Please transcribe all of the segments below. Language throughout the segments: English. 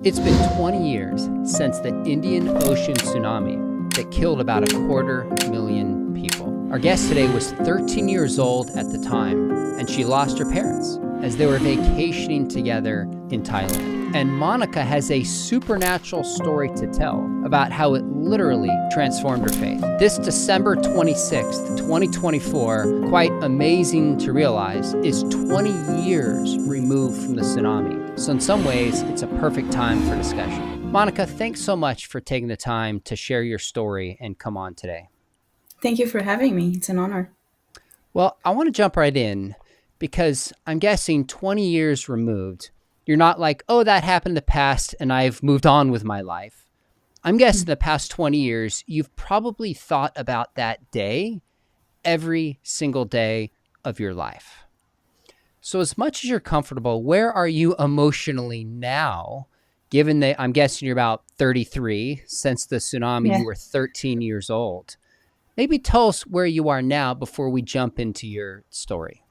It's been 20 years since the Indian Ocean Tsunami that killed about 250,000 people. Our guest today was 13 years old at the time, and she lost her parents as they were vacationing together in Thailand. And Monica has a supernatural story to tell about how it literally transformed her faith. This December 26th, 2024, quite amazing to realize, is 20 years removed from the tsunami. So in some ways, it's a perfect time for discussion. Monica, thanks so much for taking the time to share your story and come on today. Thank you for having me. It's an honor. Well, I want to jump right in because I'm guessing 20 years removed, you're not like, oh, that happened in the past and I've moved on with my life. I'm guessing the past 20 years, you've probably thought about that day every single day of your life. So as much as you're comfortable, where are you emotionally now, given that I'm guessing you're about 33, since the tsunami, Yeah. you were 13 years old. Maybe tell us where you are now before we jump into your story.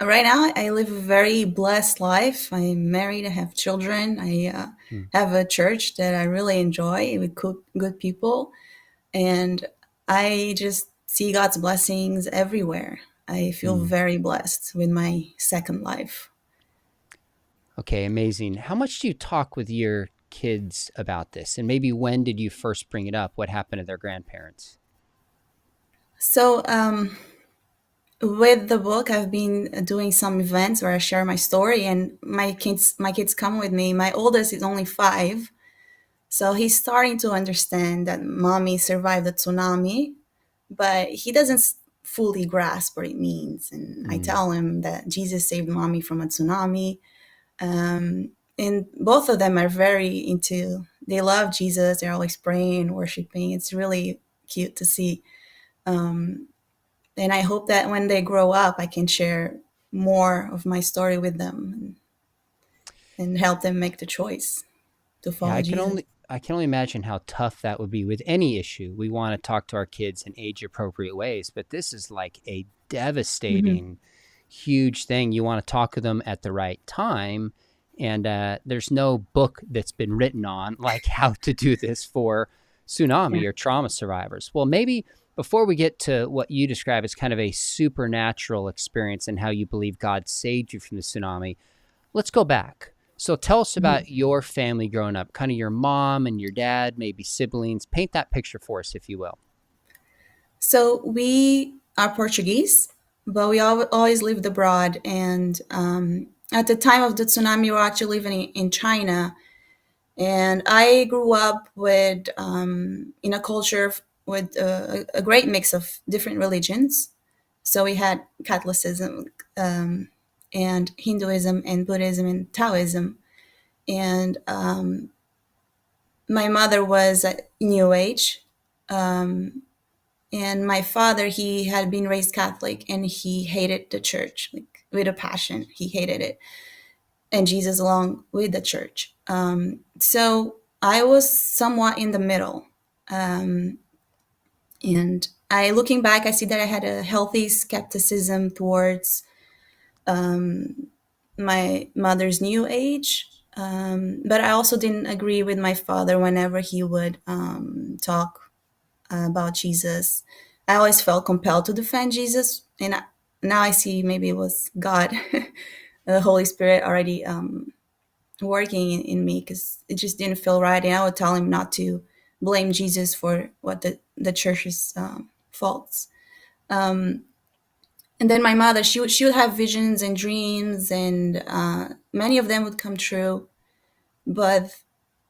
Right now, I live a very blessed life. I'm married. I have children. I Hmm. have a church that I really enjoy with good people. And I just see God's blessings everywhere. I feel Hmm. very blessed with my second life. Okay, amazing. How much do you talk with your kids about this? And maybe when did you first bring it up? What happened to their grandparents? So, with the book, I've been doing some events where I share my story, and my kids come with me. My oldest is only 5. So he's starting to understand that mommy survived the tsunami, but he doesn't fully grasp what it means. And I Hmm. tell him that Jesus saved mommy from a tsunami. And both of them are very into, they love Jesus. They're always praying, worshiping. It's really cute to see. And I hope that when they grow up, I can share more of my story with them and help them make the choice to Yeah, follow Jesus. I can only imagine how tough that would be with any issue. We want to talk to our kids in age appropriate ways, but this is like a Hmm. devastating, huge thing. You want to talk to them at the right time. And there's no book that's been written on like how to do this for Yeah. tsunami or trauma survivors. Well, maybe before we get to what you describe as kind of a supernatural experience and how you believe God saved you from the tsunami, let's go back. So tell us Mhm. about your family growing up, kind of your mom and your dad, maybe siblings. Paint that picture for us, if you will. So we are Portuguese, but we always lived abroad. And at the time of the tsunami, we were actually living in China. And I grew up with in a culture with a great mix of different religions. So we had Catholicism and Hinduism and Buddhism and Taoism. And my mother was New Age. Um, and my father, he had been raised Catholic and he hated the church, like with a passion. He hated it, and Jesus along with the church. So I was somewhat in the middle. Um, and I, looking back, I see that I had a healthy skepticism towards my mother's new age. But I also didn't agree with my father whenever he would talk about Jesus. I always felt compelled to defend Jesus, and now I see maybe it was God, the Holy Spirit already working in me, because it just didn't feel right. And I would tell him not to blame Jesus for what the church's faults. And then my mother, she would have visions and dreams, and many of them would come true. But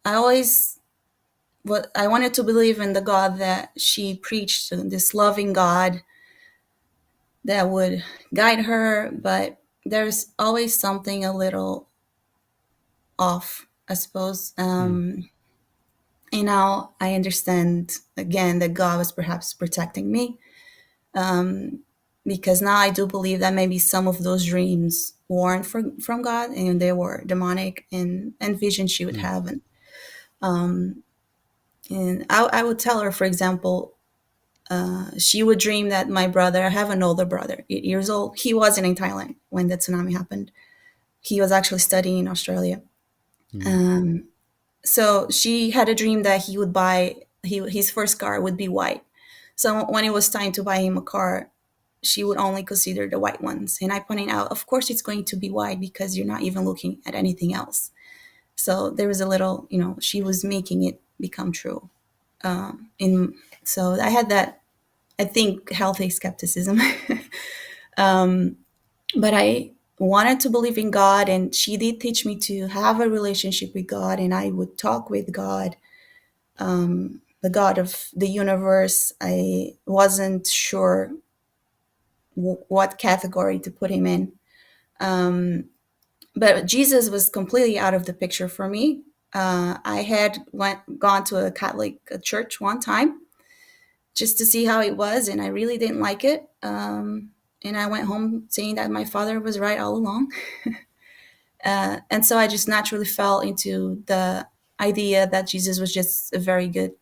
I always what I wanted to believe in the God that she preached, this loving God that would guide her, but there's always something a little off, I suppose. Hmm. And now I understand again that God was perhaps protecting me, because now I do believe that maybe some of those dreams weren't from God and they were demonic, and visions she would Hmm. have. And I would tell her, for example, she would dream that my brother, I have an older brother, 8 years old. He wasn't in Thailand when the tsunami happened. He was actually studying in Australia. Mm. Um, so she had a dream that he would buy his first car would be white. So when it was time to buy him a car, she would only consider the white ones. And I pointed out, of course, it's going to be white because you're not even looking at anything else. So there was a little, she was making it become true. In so I had that, I think, healthy skepticism. But I wanted to believe in God, and she did teach me to have a relationship with God, and I would talk with God, the God of the universe. I wasn't sure what category to put him in. But Jesus was completely out of the picture for me. I had gone to a Catholic church one time just to see how it was, and I really didn't like it. And I went home saying that my father was right all along. And so I just naturally fell into the idea that Jesus was just a very good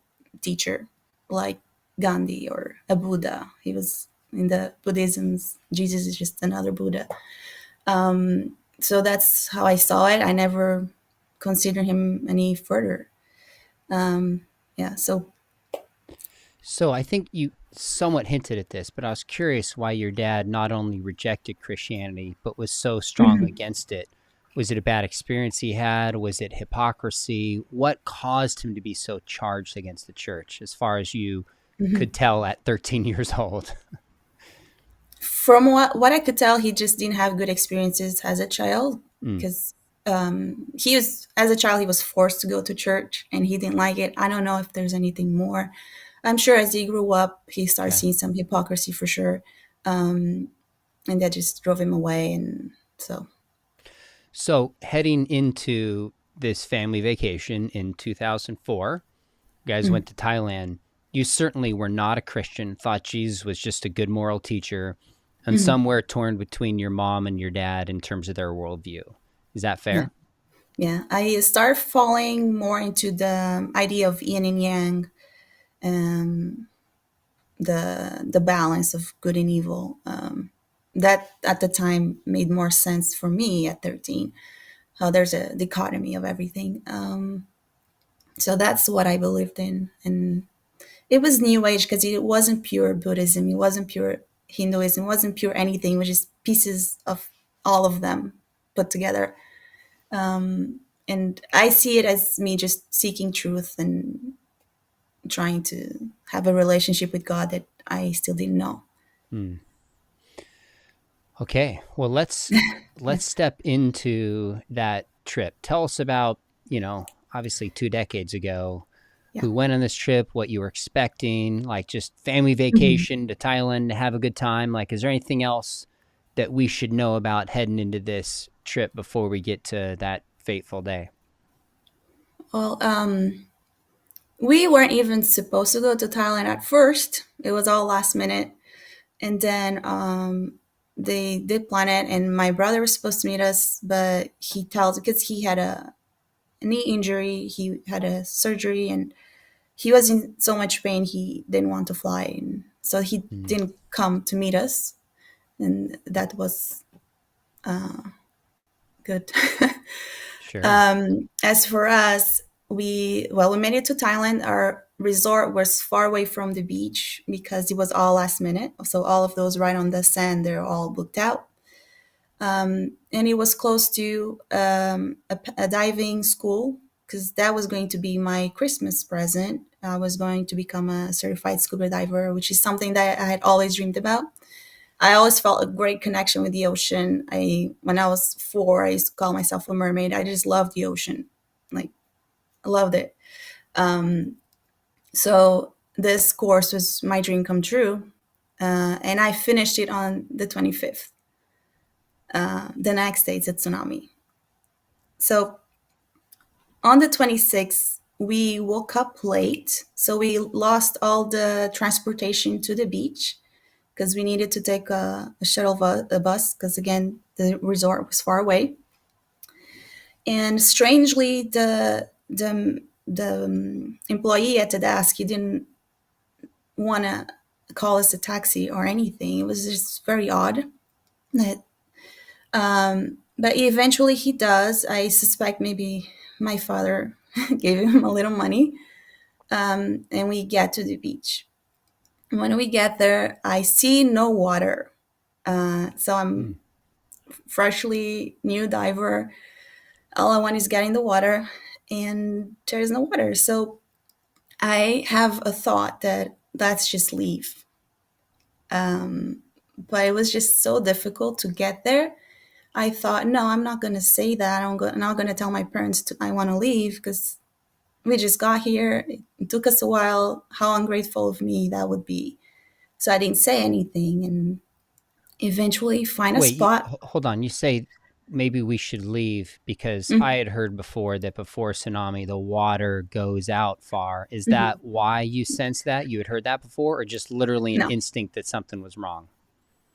teacher, like Gandhi or a Buddha. He was in the Buddhisms. Jesus is just another Buddha. So that's how I saw it. I never considered him any further. Yeah. So. So I think you somewhat hinted at this, but I was curious why your dad not only rejected Christianity, but was so strong Mhm. against it. Was it a bad experience he had? Was it hypocrisy? What caused him to be so charged against the church, as far as you could tell at 13 years old? From what I could tell, he just didn't have good experiences as a child Mm, because he was, as a child, he was forced to go to church and he didn't like it. I don't know if there's anything more. I'm sure as he grew up, he started okay. seeing some hypocrisy for sure, and that just drove him away. And so. So heading into this family vacation in 2004, you guys Mm. went to Thailand. You certainly were not a Christian, thought Jesus was just a good moral teacher, and Mhm. somewhere torn between your mom and your dad in terms of their worldview. Is that Yeah, fair? yeah. I started falling more into the idea of yin and yang, um, the balance of good and evil. That at the time made more sense for me at 13. How there's a dichotomy of everything. So that's what I believed in, and it was New Age because it wasn't pure Buddhism, it wasn't pure Hinduism, it wasn't pure anything. It was just pieces of all of them put together. And I see it as me just seeking truth and trying to have a relationship with God that I still didn't know. Hmm. Okay. Well, Yeah. let's step into that trip. Tell us about, obviously 2 decades ago, Yeah. who went on this trip, what you were expecting, like just family Mhm. vacation to Thailand to have a good time. Like, is there anything else that we should know about heading into this trip before we get to that fateful day? Well, we weren't even supposed to go to Thailand at first. It was all last minute. And then they did plan it, and my brother was supposed to meet us, but he tells, because he had a knee injury, he had a surgery, and he was in so much pain he didn't want to fly. And so he Mm, didn't come to meet us. And that was good. sure. As for us, we made it to Thailand. Our resort was far away from the beach because it was all last minute. So all of those right on the sand, they're all booked out. And it was close to a diving school because that was going to be my Christmas present. I was going to become a certified scuba diver, which is something that I had always dreamed about. I always felt a great connection with the ocean. When I was 4, I used to call myself a mermaid. I just loved the ocean, like I loved it. So this course was my dream come true, and I finished it on the 25th. The next day, it's a tsunami. So on the 26th, we woke up late, so we lost all the transportation to the beach because we needed to take a shuttle a bus because again the resort was far away. And strangely, the employee at the desk, he didn't want to call us a taxi or anything. It was just very odd. That, but eventually he does. I suspect maybe my father gave him a little money, and we get to the beach. When we get there, I see no water. So I'm Mm. freshly new diver. All I want is get in the water, and there is no water. So I have a thought that let's just leave. But it was just so difficult to get there. I thought, no, I'm not going to say that. I'm not going to tell my parents I want to leave because we just got here. It took us a while. How ungrateful of me that would be. So I didn't say anything and eventually find a Wait, spot. hold on. You say maybe we should leave because I Mm-hmm. had heard before that before tsunami, the water goes out far. Is Mm-hmm. that why you sensed that? You had heard that before, or just literally an No, instinct that something was wrong?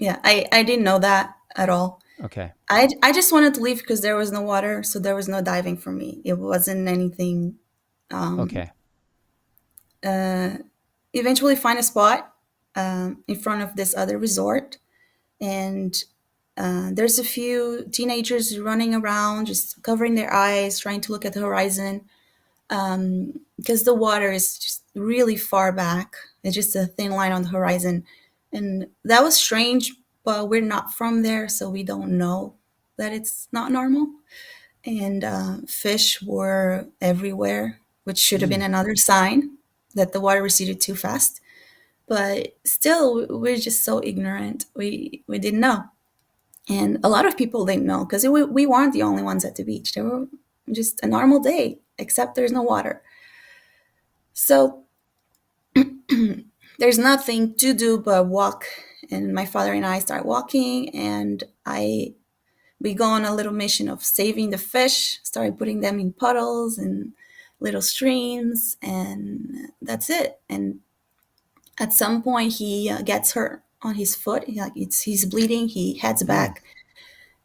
yeah, I didn't know that at all. Okay. I just wanted to leave because there was no water, so there was no diving for me. It wasn't anything. Um, Okay. uh, Eventually, find a spot in front of this other resort, and there's a few teenagers running around, just covering their eyes, trying to look at the horizon, because the water is just really far back. It's just a thin line on the horizon, and that was strange. But we're not from there, so we don't know that it's not normal. And fish were everywhere, which should have been Mm. another sign that the water receded too fast. But still, we're just so ignorant. We didn't know, and a lot of people didn't know because we weren't the only ones at the beach. There were just a normal day, except there's no water. So there's nothing to do but walk. And my father and I start walking, and I we go on a little mission of saving the fish, started putting them in puddles and little streams, and that's it. And at some point, he gets hurt on his foot. He's bleeding. He heads Mm. back,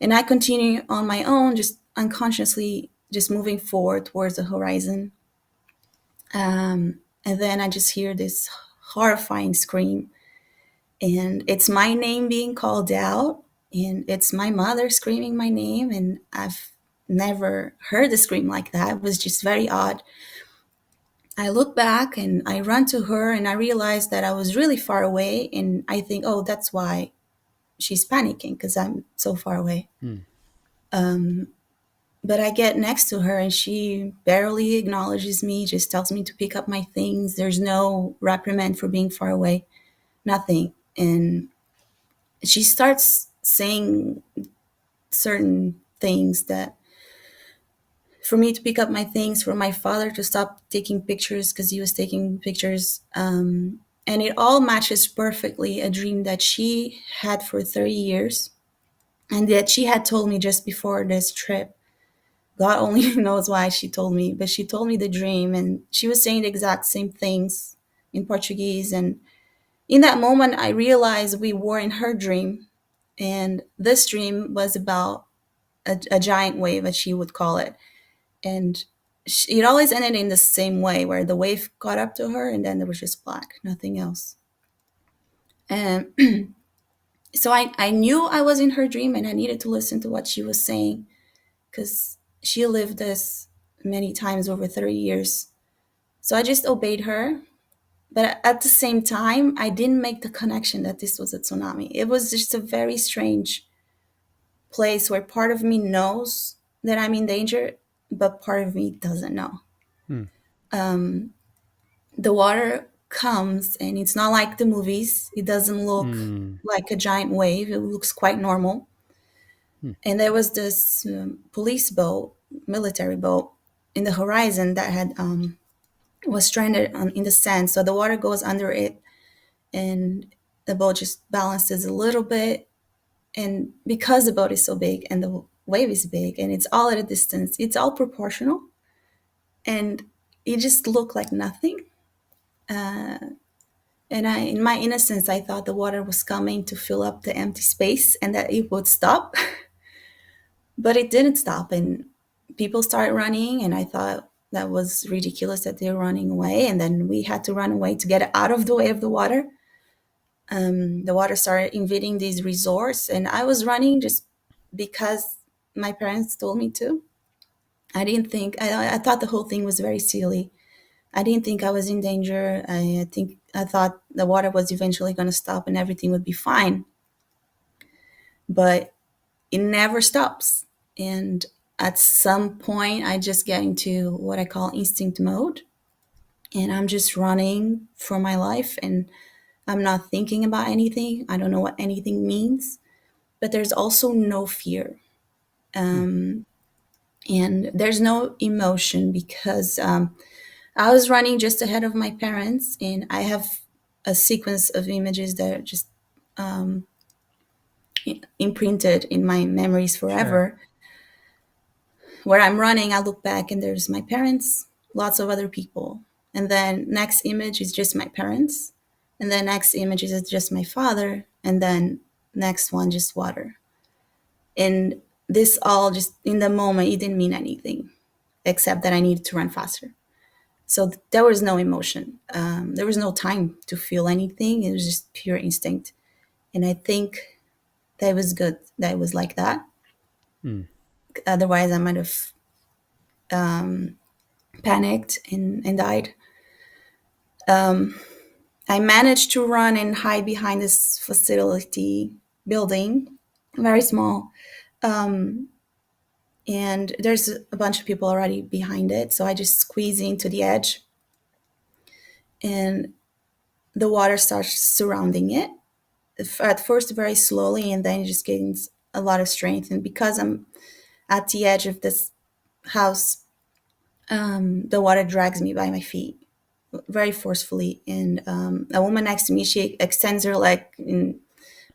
and I continue on my own, just unconsciously, just moving forward towards the horizon. And then I just hear this horrifying scream, and it's my name being called out, and it's my mother screaming my name, and I've never heard a scream like that. It was just very odd. I look back and I run to her, and I realize that I was really far away, and I think, oh, that's why she's panicking because I'm so far away. Mm. But I get next to her, and she barely acknowledges me, just tells me to pick up my things. There's no reprimand for being far away, nothing. And she starts saying certain things that for me to pick up my things, for my father to stop taking pictures because he was taking pictures. And it all matches perfectly a dream that she had for 30 years and that she had told me just before this trip. God only knows why she told me, but she told me the dream, and she was saying the exact same things in Portuguese. And in that moment, I realized we were in her dream, and this dream was about a giant wave, as she would call it. And it always ended in the same way, where the wave caught up to her, and then there was just black, nothing else. And so I knew I was in her dream, and I needed to listen to what she was saying because she lived this many times over 30 years. So I just obeyed her. But at the same time, I didn't make the connection that this was a tsunami. It was just a very strange place where part of me knows that I'm in danger, but part of me doesn't know. Mm. The water comes, and it's not like the movies. It doesn't look Mm. like a giant wave, it looks quite normal. Mm. And there was this police boat, military boat, in the horizon that had was stranded in the sand. So the water goes under it, and the boat just balances a little bit. And because the boat is so big and the wave is big and it's all at a distance, it's all proportional, and it just looked like nothing. And in my innocence, I thought the water was coming to fill up the empty space and that it would stop, but it didn't stop. And people started running, and I thought that was ridiculous that they were running away. And then we had to run away to get out of the way of the water. The water started invading these resorts, and I was running just because my parents told me to. I didn't think, I thought the whole thing was very silly. I didn't think I was in danger. I thought the water was eventually going to stop and everything would be fine, but it never stops. And at some point, I just get into what I call instinct mode, and I'm just running for my life, and I'm not thinking about anything. I don't know what anything means, but there's also no fear. Hmm. And there's no emotion because I was running just ahead of my parents, and I have a sequence of images that are just imprinted in my memories Sure. forever. Where I'm running, I look back and there's my parents, lots of other people. And then next image is just my parents. And then next image is just my father. And then next one, just water. And this all just in the moment, it didn't mean anything except that I needed to run faster. So there was no emotion. There was no time to feel anything. It was just pure instinct. And I think that was good that it was like that. Hmm. Otherwise, I might have panicked and died. I managed to run and hide behind this facility building, very small. And there's a bunch of people already behind it. So I just squeeze into the edge, and the water starts surrounding it. At first, very slowly, and then it just gains a lot of strength. And because I'm at the edge of this house, the water drags me by my feet very forcefully. And a woman next to me, she extends her leg in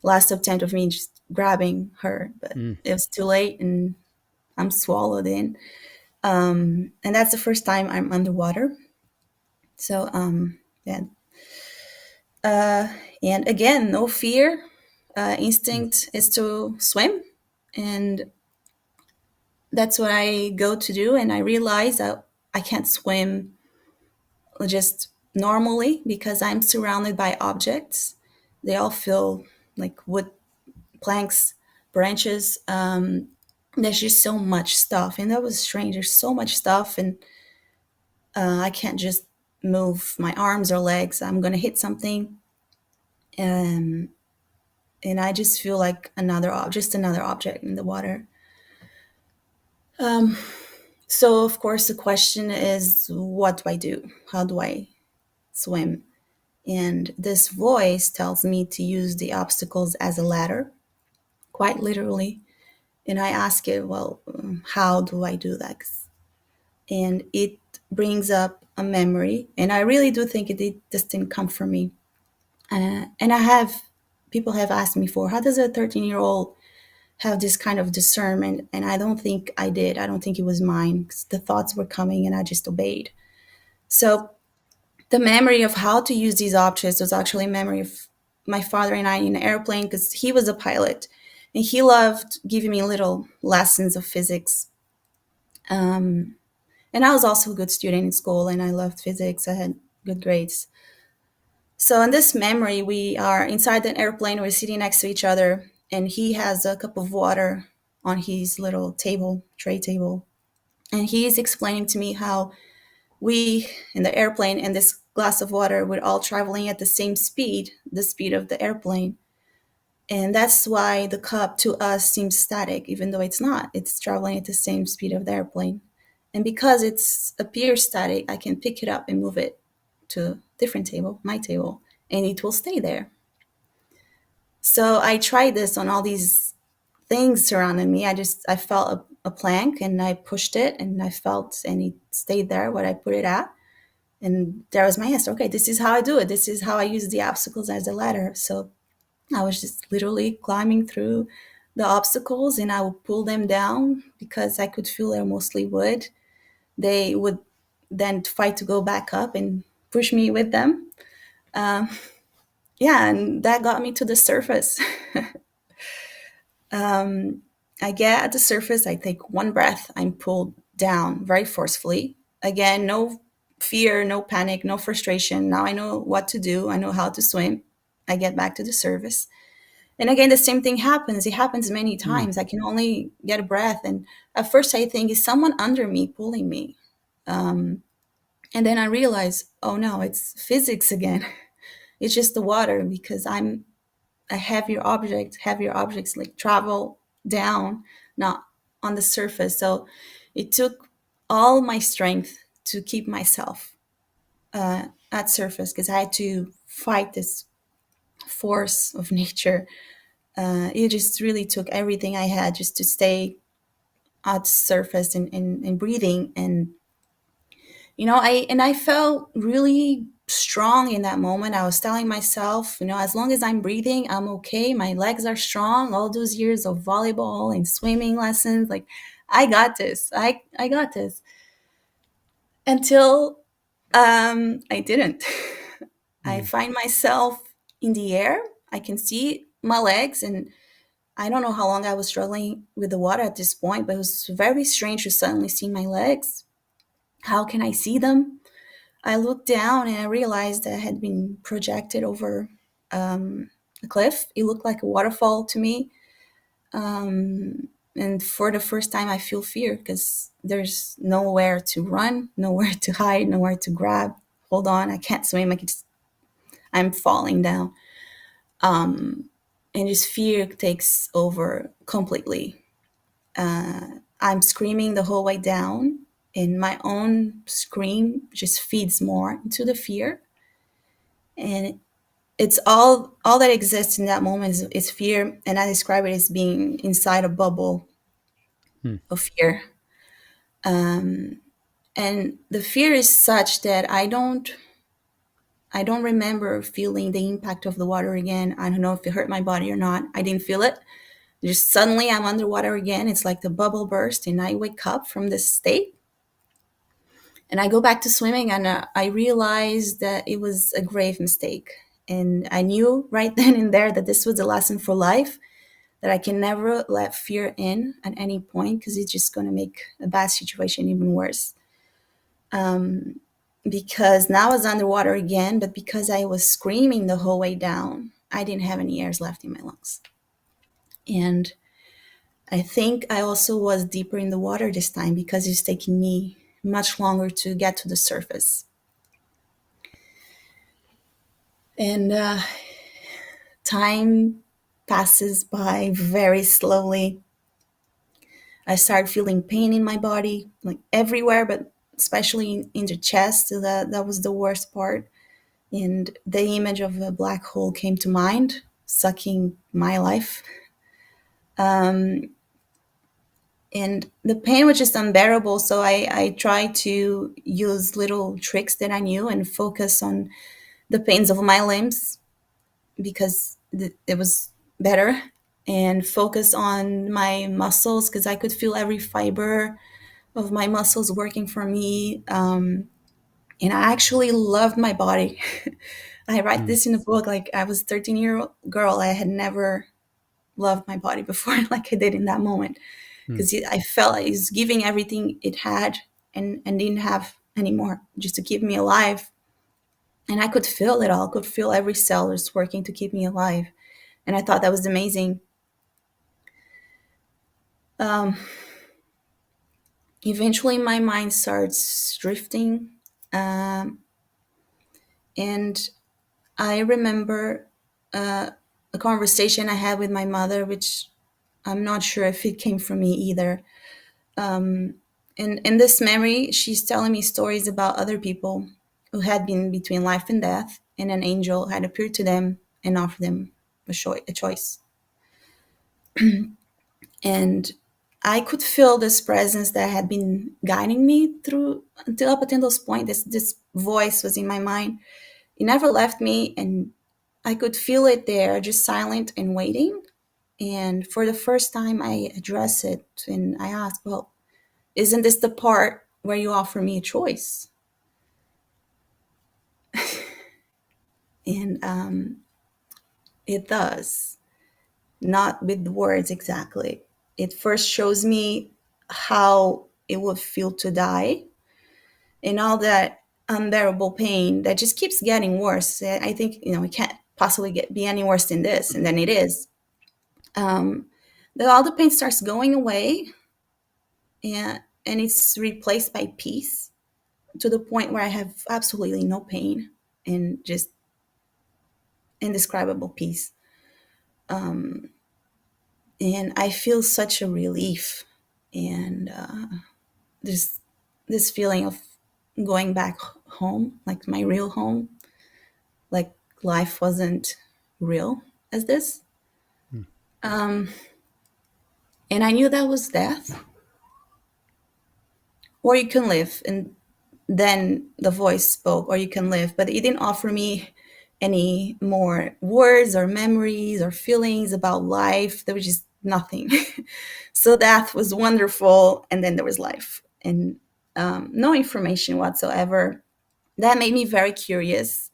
last attempt of me just grabbing her, but Hmm. it was too late, and I'm swallowed in. And that's the first time I'm underwater. So yeah, uh, and again, no fear. Hmm. Instinct is to swim, and that's what I go to do. And I realize that I can't swim just normally because I'm surrounded by objects. They all feel like wood planks, branches. There's just so much stuff, and that was strange. There's so much stuff, and I can't just move my arms or legs. I'm gonna hit something, um, and I just feel like just another object in the water. Um, so of course the question is, what do I do? How do I swim? And this voice tells me to use the obstacles as a ladder, quite literally. And I ask it, well, how do I do that? And it brings up a memory. And I really do think this didn't come from me. And people have asked me for, how does a 13-year-old have this kind of discernment? And I don't think I did. I don't think it was mine, 'cause the thoughts were coming and I just obeyed. So the memory of how to use these objects was actually a memory of my father and I in an airplane, because he was a pilot and he loved giving me little lessons of physics. And I was also a good student in school and I loved physics. I had good grades. So in this memory, we are inside an airplane, we're sitting next to each other, and he has a cup of water on his little table, tray table. And he is explaining to me how we in the airplane and this glass of water were all traveling at the same speed, the speed of the airplane. And that's why the cup to us seems static, even though it's not. It's traveling at the same speed of the airplane. And because it's appears static, I can pick it up and move it to a different table, my table, and it will stay there. So I tried this on all these things surrounding me. I felt a plank and I pushed it and I felt and it stayed there where I put it at. And there was my answer. Okay, this is how I do it. This is how I use the obstacles as a ladder. So I was just literally climbing through the obstacles and I would pull them down because I could feel they're mostly wood. They would then fight to go back up and push me with them. Um, yeah, and that got me to the surface. I get at the surface, I take one breath, I'm pulled down very forcefully. Again, no fear, no panic, no frustration. Now I know what to do, I know how to swim. I get back to the surface. And again, the same thing happens. It happens many Hmm. times. I can only get a breath. And at first, I think, is someone under me pulling me? Um, and then I realize, oh no, it's physics again. It's just the water because I'm a heavier object. Heavier objects like travel down, not on the surface. So it took all my strength to keep myself at surface because I had to fight this force of nature. It just really took everything I had just to stay at surface and breathing. And I felt really strong in that moment. I was telling myself, as long as I'm breathing, I'm okay. My legs are strong. All those years of volleyball and swimming lessons, like I got this. I got this. Until I didn't. I Hmm. find myself in the air. I can see my legs, and I don't know how long I was struggling with the water at this point, but it was very strange to suddenly see my legs. How can I see them? I looked down and I realized that I had been projected over a cliff. It looked like a waterfall to me. And for the first time, I feel fear because there's nowhere to run, nowhere to hide, nowhere to grab. Hold on, I can't swim. I'm falling down. And just fear takes over completely. I'm screaming the whole way down, and my own scream just feeds more into the fear. And it's all that exists in that moment is fear, and I describe it as being inside a bubble Hmm. of fear. And the fear is such that I don't remember feeling the impact of the water again. I don't know if it hurt my body or not. I didn't feel it. Just suddenly I'm underwater again. It's like the bubble burst, and I wake up from this state. And I go back to swimming, and I realized that it was a grave mistake. And I knew right then and there that this was a lesson for life, that I can never let fear in at any point because it's just going to make a bad situation even worse. Because now I was underwater again, but because I was screaming the whole way down, I didn't have any airs left in my lungs. And I think I also was deeper in the water this time because it's taking me much longer to get to the surface. And time passes by very slowly. I started feeling pain in my body, like everywhere, but especially in the chest. So that was the worst part. And the image of a black hole came to mind, sucking my life. And the pain was just unbearable. So I tried to use little tricks that I knew and focus on the pains of my limbs because it was better, and focus on my muscles because I could feel every fiber of my muscles working for me. And I actually loved my body. I write Hmm. this in the book. Like I was a 13-year-old girl. I had never loved my body before like I did in that moment Hmm. because I felt like it was giving everything it had and didn't have anymore just to keep me alive. And I could feel it all. I could feel every cell was working to keep me alive. And I thought that was amazing. Um, Eventually, my mind starts drifting. Um, and I remember uh, a conversation I had with my mother, which I'm not sure if it came from me either. In this memory, she's telling me stories about other people who had been between life and death, and an angel had appeared to them and offered them a choice. And I could feel this presence that had been guiding me through until up until this point. This voice was in my mind. It never left me, and I could feel it there, just silent and waiting. And for the first time, I addressed it and I asked, "Well, isn't this the part where you offer me a choice?" And it does, not with words exactly. It first shows me how it would feel to die and all that unbearable pain that just keeps getting worse. I think it can't possibly be any worse than this, and then it is. Um, all the pain starts going away, and it's replaced by peace to the point where I have absolutely no pain and just indescribable peace. Um, and I feel such a relief, and there's this feeling of going back home, like my real home, like life wasn't real as this. Hmm. Um, and I knew that was death, or you can live. And then the voice spoke, or you can live. But it didn't offer me any more words or memories or feelings about life. There was just nothing. So death was wonderful. And then there was life, and no information whatsoever. That made me very curious.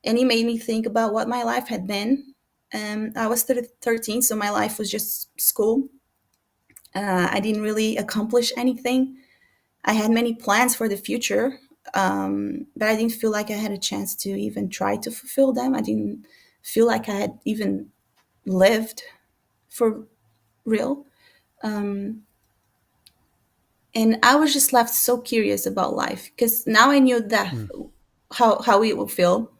And it made me think about what my life had been. I was 13, so my life was just school. I didn't really accomplish anything. I had many plans for the future, but I didn't feel like I had a chance to even try to fulfill them. I didn't feel like I had even lived for real. Um, and I was just left so curious about life because now I knew death, Hmm. how it would feel.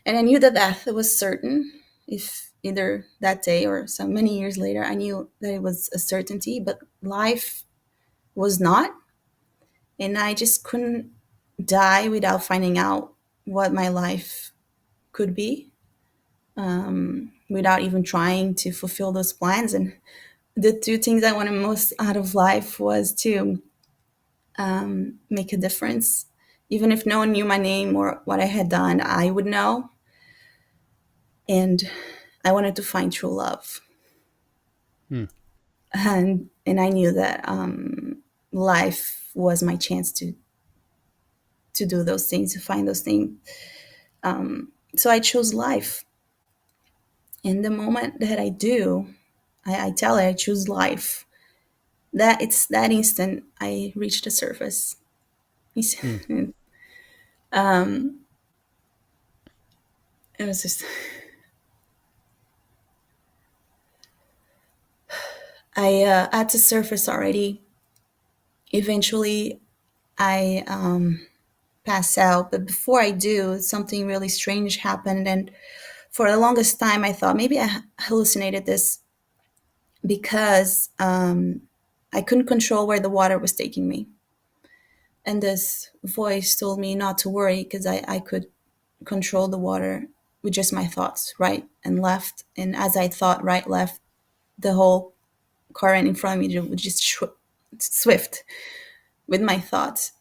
And I knew that death was certain. If either that day or so many years later, I knew that it was a certainty, but life was not. And I just couldn't die without finding out what my life could be, without even trying to fulfill those plans. And the two things I wanted most out of life was to make a difference. Even if no one knew my name or what I had done, I would know. And I wanted to find true love. Hmm. And I knew that life was my chance to do those things, to find those things. So I chose life. And the moment that I do, I tell it I choose life. That it's that instant I reach the surface. Hmm. um, it was just I at the surface already. Eventually, I pass out, but before I do, something really strange happened, and for the longest time, I thought maybe I hallucinated this because I couldn't control where the water was taking me. And this voice told me not to worry because I could control the water with just my thoughts, right and left. And as I thought right, left, the whole current in front of me would just swift with my thoughts.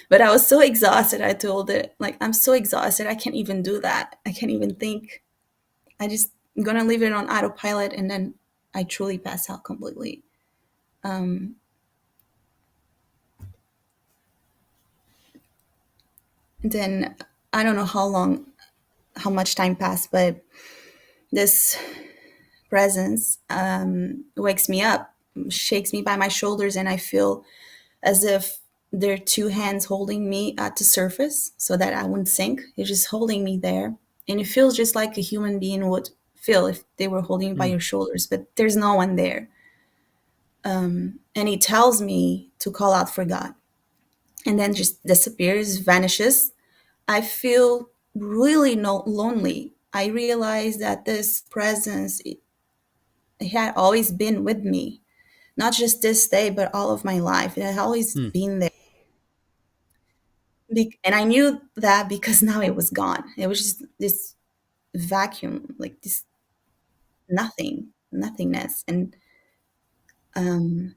But I was so exhausted. I told it, like, I'm so exhausted. I can't even do that. I can't even think. I just gonna leave it on autopilot, and then I truly pass out completely. Um, then I don't know how much time passed, but this presence wakes me up, shakes me by my shoulders, and I feel as if there are two hands holding me at the surface so that I wouldn't sink. It's just holding me there. And it feels just like a human being would feel if they were holding you by Hmm. your shoulders, but there's no one there. And he tells me to call out for God, and then just disappears, vanishes. I feel really no lonely. I realize that this presence, it had always been with me, not just this day, but all of my life. It had always Hmm. been there. And I knew that because now it was gone. It was just this vacuum, like this nothingness. And um,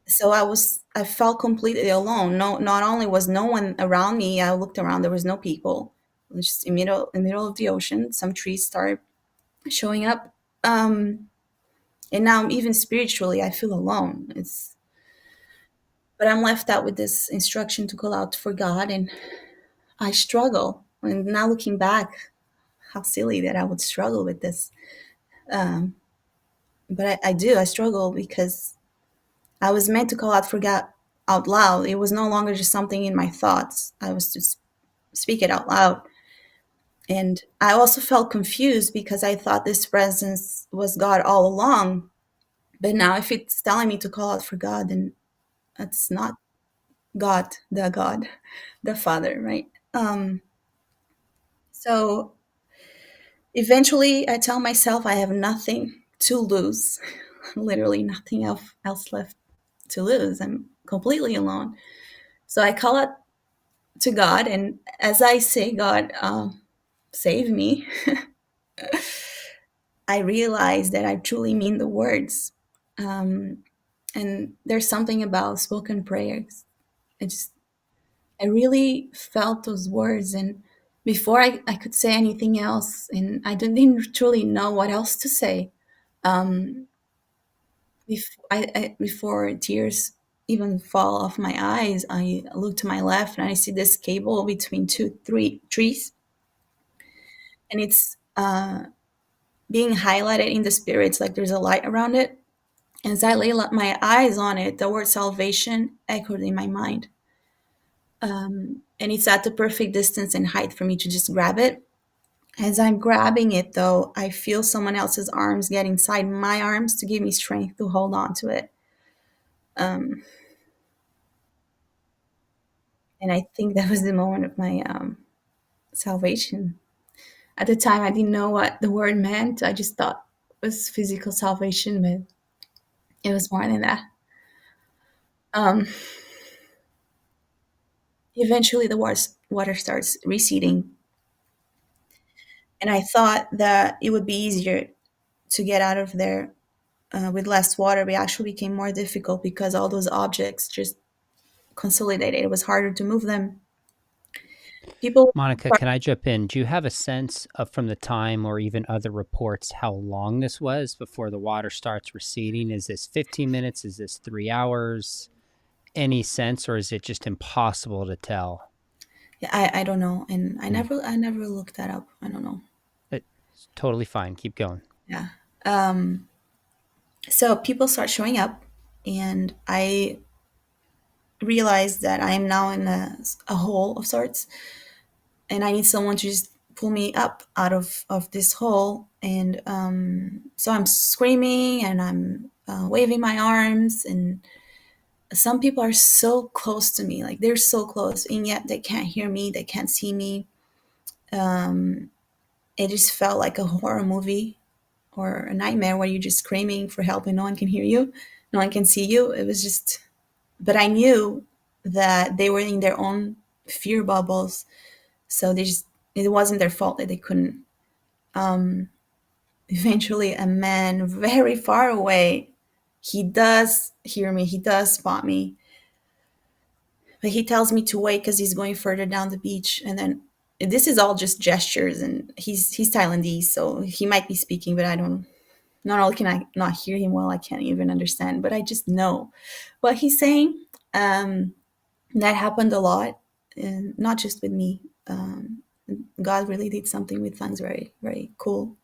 so I felt completely alone. No, not only was no one around me, I looked around, there was no people. It was just in the middle of the ocean. Some trees started showing up. And now even spiritually, I feel alone. But I'm left out with this instruction to call out for God, and I struggle. And now looking back, how silly that I would struggle with this. Um, but I do. I struggle because I was meant to call out for God out loud. It was no longer just something in my thoughts. I was to speak it out loud. And I also felt confused because I thought this presence was God all along. But now, if it's telling me to call out for God, then it's not God, the Father, right? So eventually, I tell myself I have nothing to lose, literally nothing else left to lose. I'm completely alone. So I call out to God, and as I say, God, save me, I realize that I truly mean the words. Um, and there's something about spoken prayers. I just, I really felt those words, and before I could say anything else, and I didn't truly know what else to say. Um, before tears even fall off my eyes, I look to my left and I see this cable between three trees, and it's being highlighted in the spirits, like there's a light around it. And as I lay my eyes on it, the word salvation echoed in my mind. And it's at the perfect distance and height for me to just grab it. As I'm grabbing it, though, I feel someone else's arms get inside my arms to give me strength to hold on to it. Um, and I think that was the moment of my salvation. At the time, I didn't know what the word meant. I just thought it was physical salvation, but it was more than that. Um, Eventually, the water starts receding, and I thought that it would be easier to get out of there with less water, but it actually became more difficult because all those objects just consolidated. It was harder to move them. People, Monica, can I jump in? Do you have a sense of from the time or even other reports how long this was before the water starts receding? Is this 15 minutes? Is this 3 hours? Any sense, or is it just impossible to tell? yeah, I don't know, and Hmm. I never looked that up. I don't know. It's totally fine. Keep going. Yeah. Um, so people start showing up, and I realized that I am now in a hole of sorts, and I need someone to just pull me up out of this hole. And so I'm screaming and I'm waving my arms, and some people are so close to me, like they're so close, and yet they can't hear me, they can't see me. Um, it just felt like a horror movie or a nightmare where you're just screaming for help and no one can hear you, no one can see you. It was just, but I knew that they were in their own fear bubbles, so they just, it wasn't their fault that they couldn't. Um, Eventually, a man very far away, he does hear me, he does spot me, but he tells me to wait because he's going further down the beach. And then this is all just gestures, and he's Thailandese, so he might be speaking, but I don't. Not only can I not hear him well, I can't even understand, but I just know what he's saying. That happened a lot, and not just with me. God really did something with things very, very cool.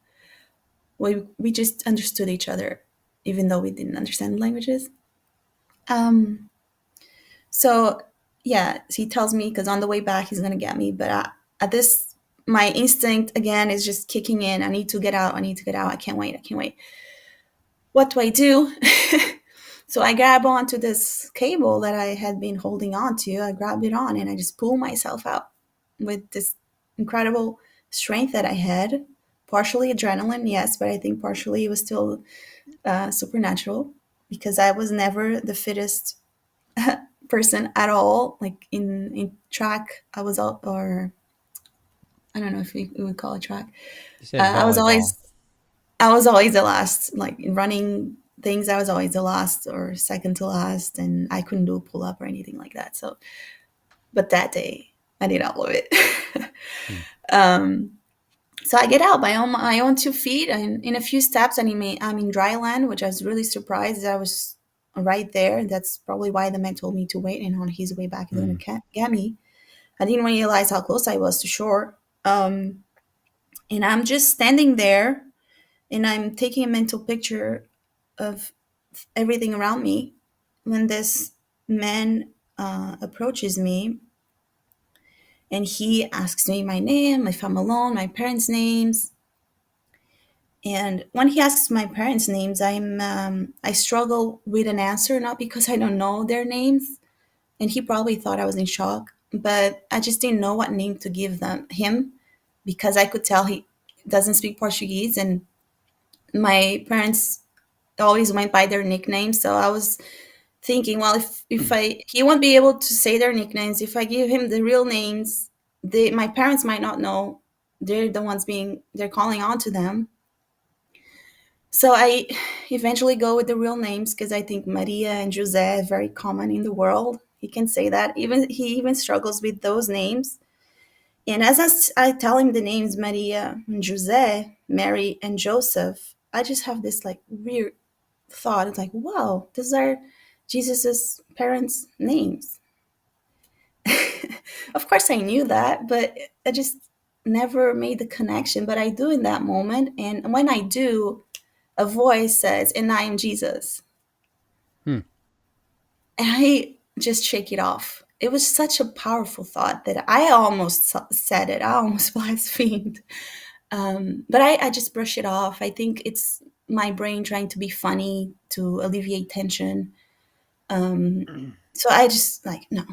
We just understood each other, even though we didn't understand languages. Um, so yeah, he tells me because on the way back he's gonna get me, but at this, my instinct again is just kicking in. I need to get out. I need to get out. I can't wait. I can't wait. What do I do? So I grab onto this cable that I had been holding on to. I grabbed it on and I just pull myself out with this incredible strength that I had. Partially adrenaline, yes, but I think partially it was still supernatural because I was never the fittest person at all. Like in track, I was all, or I don't know if we would call it track. You said I was volleyball. always I was always the last. Like in running things, I was always the last or second to last, and I couldn't do a pull up or anything like that. So, but that day, I did all of it. Hmm. um, so I get out by my own 2 feet, and in a few steps, I'm in dry land, which I was really surprised that I was right there. That's probably why the man told me to wait, and on his way back, he's Hmm. gonna get me. I didn't realize how close I was to shore. And I'm just standing there, and I'm taking a mental picture of everything around me when this man approaches me, And he asks me my name, if I'm alone, my parents' names. And when he asks my parents' names, I struggle with an answer, not because I don't know their names, and he probably thought I was in shock, but I just didn't know what name to give him, because I could tell he doesn't speak Portuguese, and my parents always went by their nicknames. So I was thinking, well, if I he won't be able to say their nicknames, if I give him the real names, my parents might not know. They're the ones they're calling on to them. So I eventually go with the real names, because I think Maria and Jose are very common in the world. He can say that. Even he even struggles with those names. And as I tell him the names Maria and Jose, Mary and Joseph, I just have this like weird thought. It's like, wow, these are Jesus's parents' names. Of course, I knew that, but I just never made the connection. But I do in that moment. And when I do, a voice says, "And I am Jesus." Hmm. And I just shake it off. It was such a powerful thought that I almost said it. I almost blasphemed. But I just brush it off. I think it's my brain trying to be funny to alleviate tension. So I just like, no,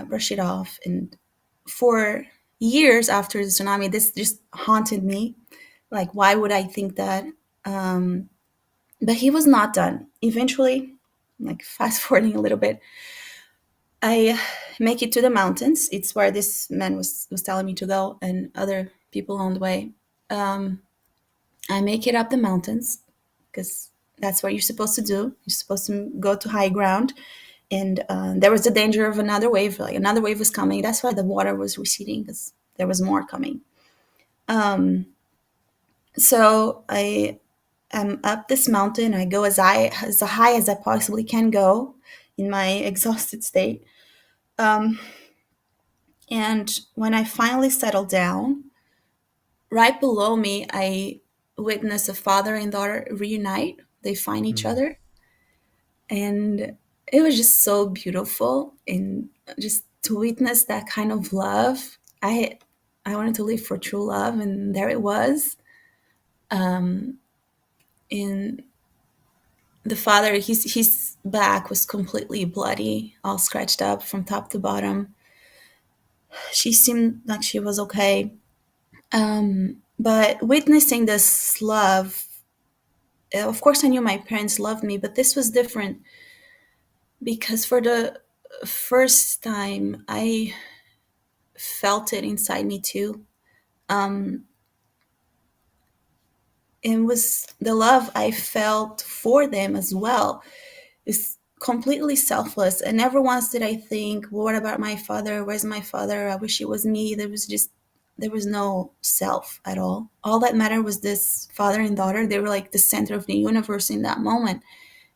brush it off. And for years after the tsunami, this just haunted me. Like, why would I think that? Um, but he was not done. Eventually, like fast forwarding a little bit, I make it to the mountains. It's where this man was telling me to go, and other people on the way. Um, I make it up the mountains, because that's what you're supposed to do. You're supposed to go to high ground, and there was the danger of another wave. Like another wave was coming. That's why the water was receding, because there was more coming. Um, so I am up this mountain. I go as high as I possibly can go in my exhausted state. Um, and when I finally settle down, right below me, I witness a father and daughter reunite. They find each Hmm. other, and it was just so beautiful. And just to witness that kind of love, I wanted to live for true love, and there it was. Um, and the father, his back was completely bloody, all scratched up from top to bottom. She seemed like she was okay. But witnessing this love, of course, I knew my parents loved me, but this was different, because for the first time, I felt it inside me too. Um, it was the love I felt for them as well. It's completely selfless. And never once did I think, what about my father? Where's my father? I wish it was me. There was no self at all. All that mattered was this father and daughter. They were like the center of the universe in that moment.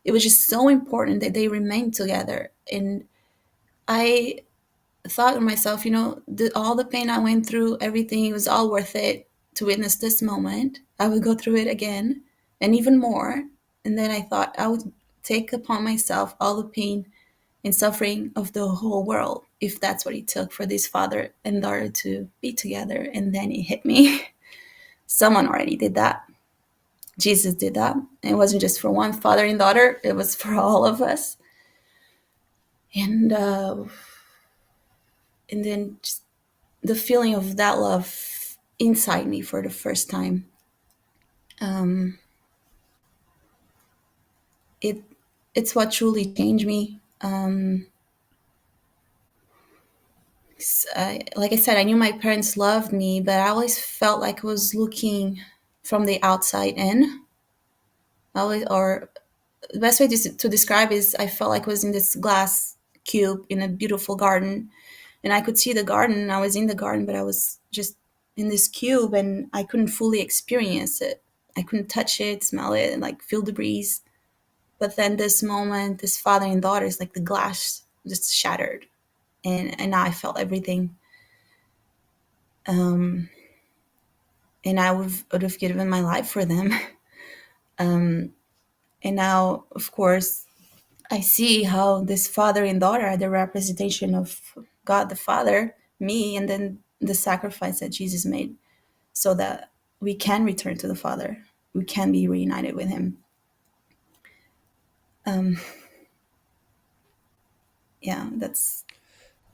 It was just so important that they remained together. And I thought to myself, all the pain I went through, everything, it was all worth it to witness this moment. I would go through it again and even more. And then I thought I would take upon myself all the pain and suffering of the whole world if that's what it took for this father and daughter to be together. And then it hit me. Someone already did that. Jesus did that. And it wasn't just for one father and daughter, it was for all of us. And then just the feeling of that love inside me for the first time. Um, it it's what truly changed me. Like I said, I knew my parents loved me, but I always felt like I was looking from the outside in. Or the best way to describe is I felt like I was in this glass cube in a beautiful garden, and I could see the garden. I was in the garden, but I was just in this cube, and I couldn't fully experience it. I couldn't touch it, smell it, and like feel the breeze. But then this moment, this father and daughter, is like the glass just shattered, and now I felt everything. Um, and I would have given my life for them. And now, of course, I see how this father and daughter are the representation of God the Father, me, and then the sacrifice that Jesus made so that we can return to the Father. We can be reunited with Him. Um, yeah, that's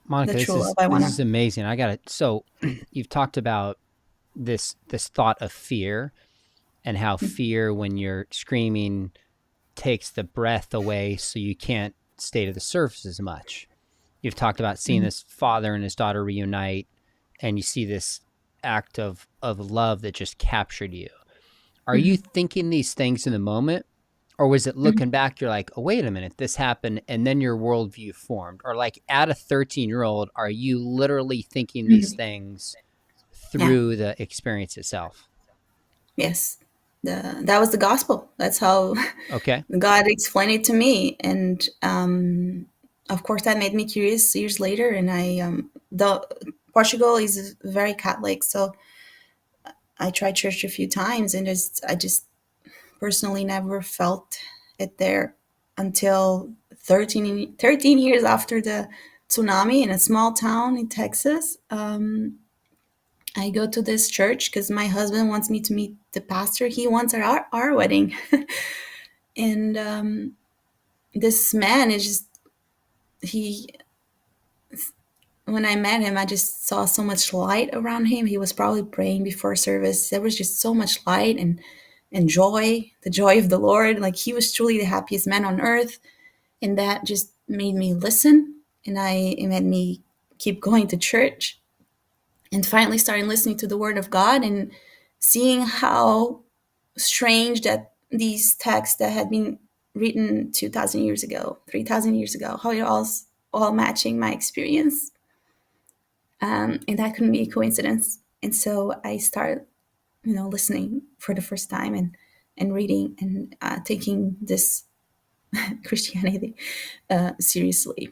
the Monica, true love I this want is to. amazing. I got it. So you've talked about this thought of fear, and how fear, when you're screaming, takes the breath away, so you can't stay to the surface as much. You've talked about seeing this father and his daughter reunite, and you see this act of love that just captured you. Are you thinking these things in the moment? Or was it looking back, you're like, oh, wait a minute, this happened, and then your worldview formed? Or like at a 13-year-old, are you literally thinking these things Yeah. through the experience itself? Yes. That was the gospel. That's how Okay. God explained it to me, and of course that made me curious years later. And the Portugal is very Catholic, so I tried church a few times, and I just personally never felt it there until 13 years after the tsunami in a small town in Texas. I go to this church because my husband wants me to meet the pastor. He wants our wedding. And this man is just, he, when I met him, I just saw so much light around him. He was probably praying before service. There was just so much light and joy, the joy of the Lord. Like, he was truly the happiest man on earth. And that just made me listen. And it made me keep going to church, and finally starting listening to the word of God and seeing how strange that these texts that had been written 2,000 years ago, 3,000 years ago, how it all matching my experience. And that couldn't be a coincidence. And so I started, listening for the first time, and reading, and taking this Christianity seriously.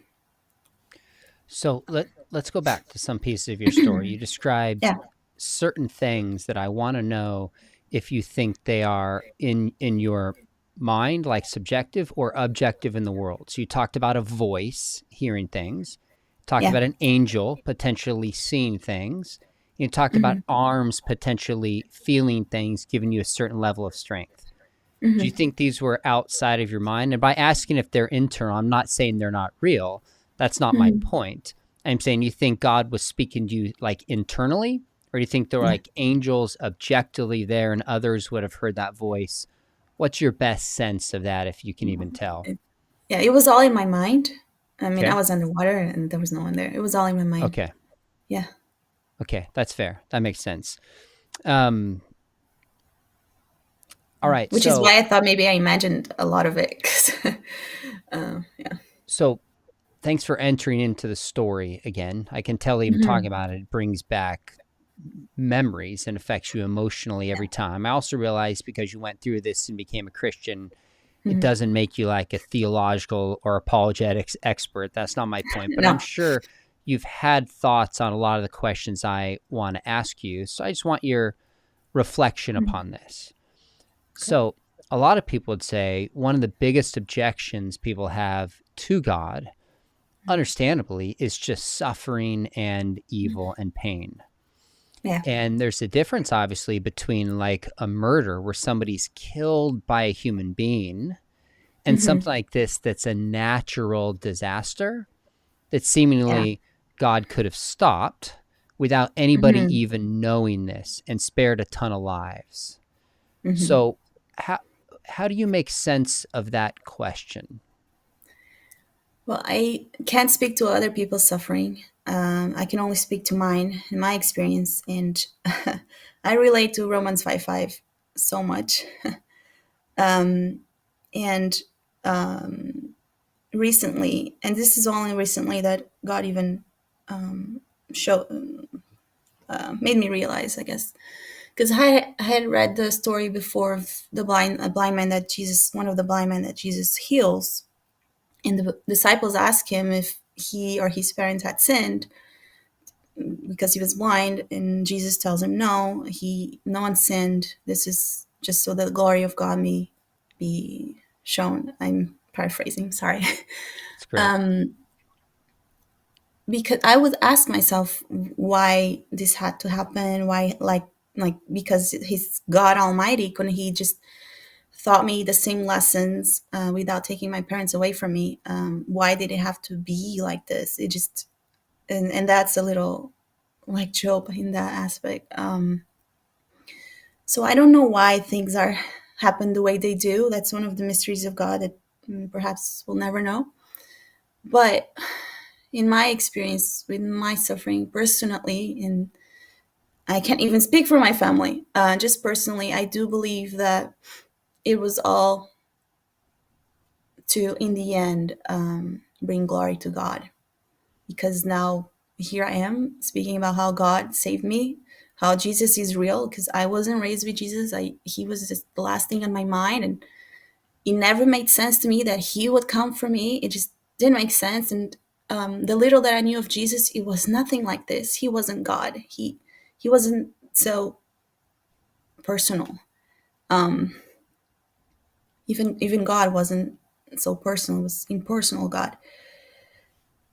So let's go back to some pieces of your story. You described Yeah. certain things that I want to know if you think they are in your mind, like subjective or objective in the world. So you talked about a voice hearing things, talked Yeah. about an angel potentially seeing things. You talked about arms potentially feeling things, giving you a certain level of strength. Do you think these were outside of your mind? And by asking if they're internal, I'm not saying they're not real. That's not my point. I'm saying, you think God was speaking to you like internally, or do you think there were Yeah. like angels objectively there and others would have heard that voice? What's your best sense of that, if you can even tell? Yeah. It was all in my mind. I mean, I Okay. was underwater and there was no one there. It was all in my mind. Okay. Yeah. Okay. That's fair. That makes sense. Um, all right. Which is why I thought maybe I imagined a lot of it. 'Cause, yeah. So thanks for entering into the story again. I can tell even talking about it brings back memories and affects you emotionally every time. I also realize, because you went through this and became a Christian, it doesn't make you like a theological or apologetics expert. That's not my point. But I'm No. sure you've had thoughts on a lot of the questions I want to ask you. So I just want your reflection upon this. Okay. So a lot of people would say one of the biggest objections people have to God, understandably, is just suffering and evil and pain. Yeah. And there's a difference, obviously, between like a murder where somebody's killed by a human being and something like this that's a natural disaster that Yeah. seemingly God could have stopped without anybody even knowing this and spared a ton of lives. So how do you make sense of that question? Well, I can't speak to other people's suffering. I can only speak to mine and my experience. And I relate to Romans 5:5 so much. And recently, and this is only recently that God even showed made me realize, I guess, because I had read the story before of a blind man that Jesus, one of the blind men that Jesus heals, and the disciples ask him if he or his parents had sinned because he was blind, and Jesus tells him no one sinned. This is just so that the glory of God may be shown. I'm paraphrasing, sorry. It's great. because I would ask myself why this had to happen. Why, like because he's God Almighty, couldn't he just taught me the same lessons without taking my parents away from me? Why did it have to be like this? It just and that's a little like Job in that aspect. So I don't know why things are happen the way they do. That's one of the mysteries of God that perhaps we'll never know. But in my experience with my suffering personally, and I can't even speak for my family, just personally, I do believe that it was all to, in the end, bring glory to God. Because now here I am speaking about how God saved me, how Jesus is real. Because I wasn't raised with Jesus, he was just the last thing on my mind, and it never made sense to me that he would come for me. It just didn't make sense. And the little that I knew of Jesus, it was nothing like this. He wasn't God. He wasn't so personal. Um, even God wasn't so personal. It was impersonal God.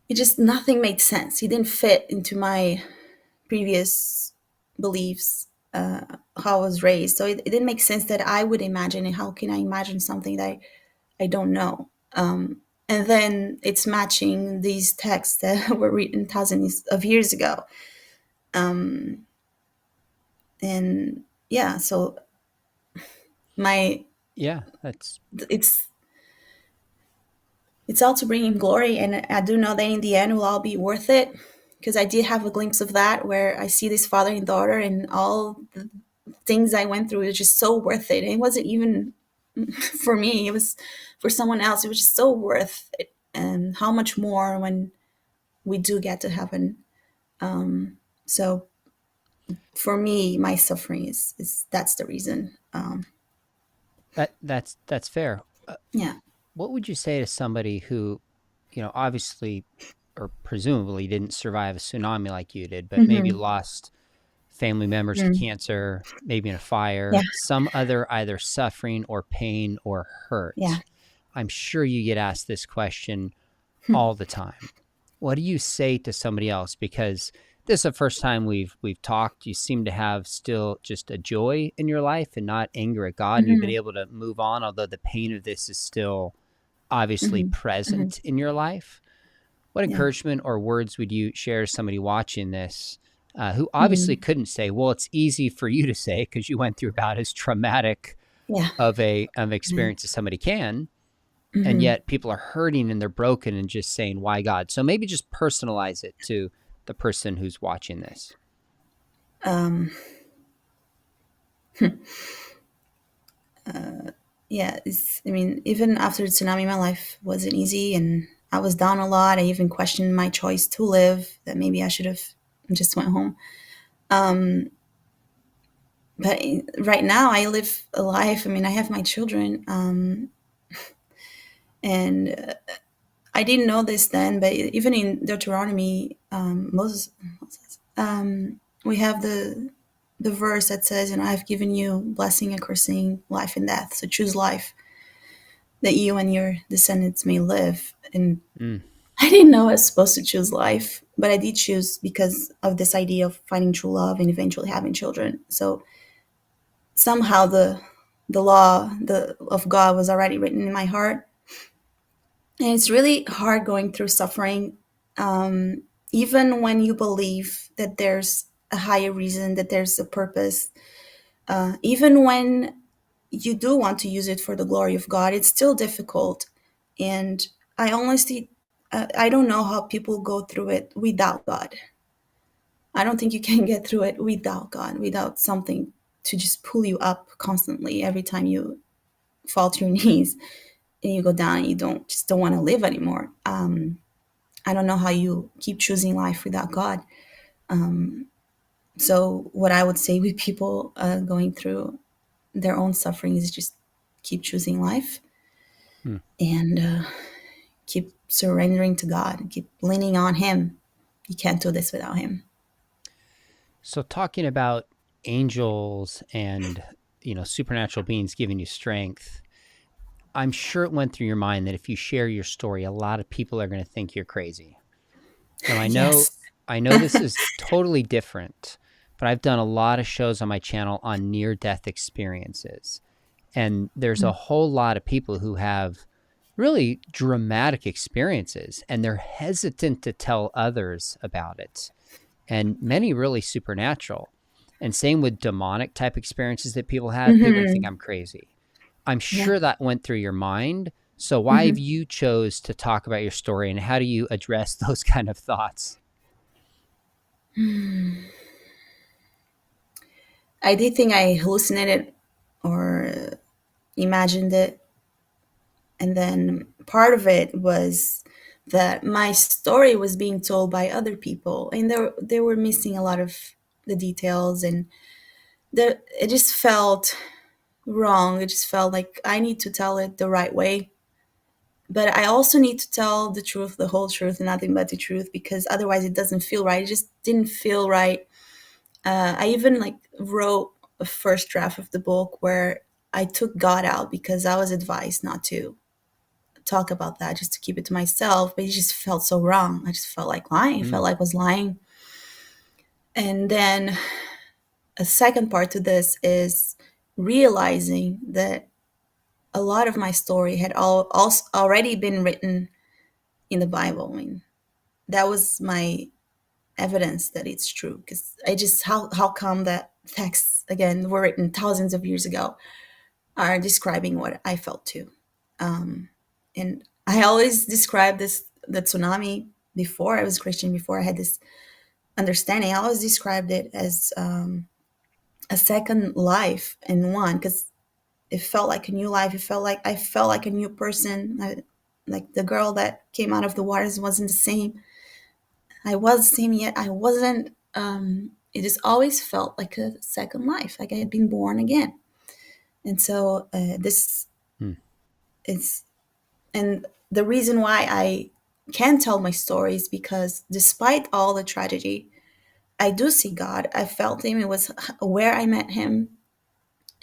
It just nothing made sense. He didn't fit into my previous beliefs, how I was raised. So it didn't make sense that I would imagine it. How can I imagine something that I don't know? And then it's matching these texts that were written thousands of years ago. And yeah, so my Yeah, that's it's it's all to bring him glory, and I do know that in the end it will all be worth it, because I did have a glimpse of that where I see this father and daughter, and all the things I went through is just so worth it. And it wasn't even for me; it was for someone else. It was just so worth it, and how much more when we do get to heaven. So for me, my suffering is that's the reason. that's fair. Yeah. What would you say to somebody who, obviously or presumably didn't survive a tsunami like you did, but maybe Hmm. lost family members to Mm. cancer, maybe in a Yeah. fire, some other either suffering or pain or Yeah. hurt? I'm sure you get asked this question all the time. What do you say to somebody else? Because this is the first time we've talked. You seem to have still just a joy in your life and not anger at God, and you've been Hmm. able to move on, although the pain of this is still obviously Hmm. Hmm. present in your life. What Yeah. encouragement or words would you share to somebody watching this, who obviously Mm. couldn't say, well, it's easy for you to say because you went through about as traumatic Yeah. of a experience as somebody can, and Hmm. yet people are hurting and they're broken and just saying, why God? So maybe just personalize it to the person who's watching this. Um, yeah. I mean, even after the tsunami, my life wasn't easy, and I was down a lot. I even questioned my choice to live. That maybe I should have just went home. But right now, I live a life. I mean, I have my children, and I didn't know this then. But even in Deuteronomy, Moses, we have the verse that says, I've given you blessing and cursing, life and death. So choose life, that you and your descendants may live. And Mm. I didn't know I was supposed to choose life, but I did choose because of this idea of finding true love and eventually having children. So somehow the law of God was already written in my heart. And it's really hard going through suffering, even when you believe that there's a higher reason, that there's a purpose, even when you do want to use it for the glory of God, it's still difficult. And I honestly, I don't know how people go through it without God. I don't think you can get through it without God, without something to just pull you up constantly every time you fall to your knees and you go down and you don't want to live anymore. I don't know how you keep choosing life without God. So what I would say with people going through their own suffering is just keep choosing life, Hmm. and keep surrendering to God, keep leaning on Him. You can't do this without Him. So talking about angels and supernatural beings giving you strength, I'm sure it went through your mind that if you share your story, a lot of people are going to think you're crazy. Now Yes. I know this is totally different, but I've done a lot of shows on my channel on near death experiences. And there's a whole lot of people who have really dramatic experiences and they're hesitant to tell others about it. And many really supernatural. And same with demonic type experiences that people have. People are gonna think Hmm. I'm crazy. I'm Yeah. sure that went through your mind. So why have Hmm. you chose to talk about your story and how do you address those kind of thoughts? I did think I hallucinated or imagined it. And then part of it was that my story was being told by other people, and they were missing a lot of the details, and it just felt wrong. It just felt like I need to tell it the right way. But I also need to tell the truth, the whole truth, and nothing but the truth, because otherwise it doesn't feel right. It just didn't feel right. I even like wrote a first draft of the book where I took God out because I was advised not to talk about that, just to keep it to myself. But it just felt so wrong. I just felt like lying. I felt Mm, like I was lying. And then a second part to this is realizing that a lot of my story had also already been written in the Bible. I mean, that was my evidence that it's true. Because I just how come that texts again were written thousands of years ago are describing what I felt too. And I always describe this the tsunami before I was Christian. Before I had this understanding, I always described it as a second life in one, because it felt like a new life. It felt like I felt like a new person. Like the girl that came out of the waters wasn't the same. I was the same, yet I wasn't. It just always felt like a second life, like I had been born again. And so this mm, is, and the reason why I can tell my stories, because despite all the tragedy, I do see God. I felt Him. It was where I met Him.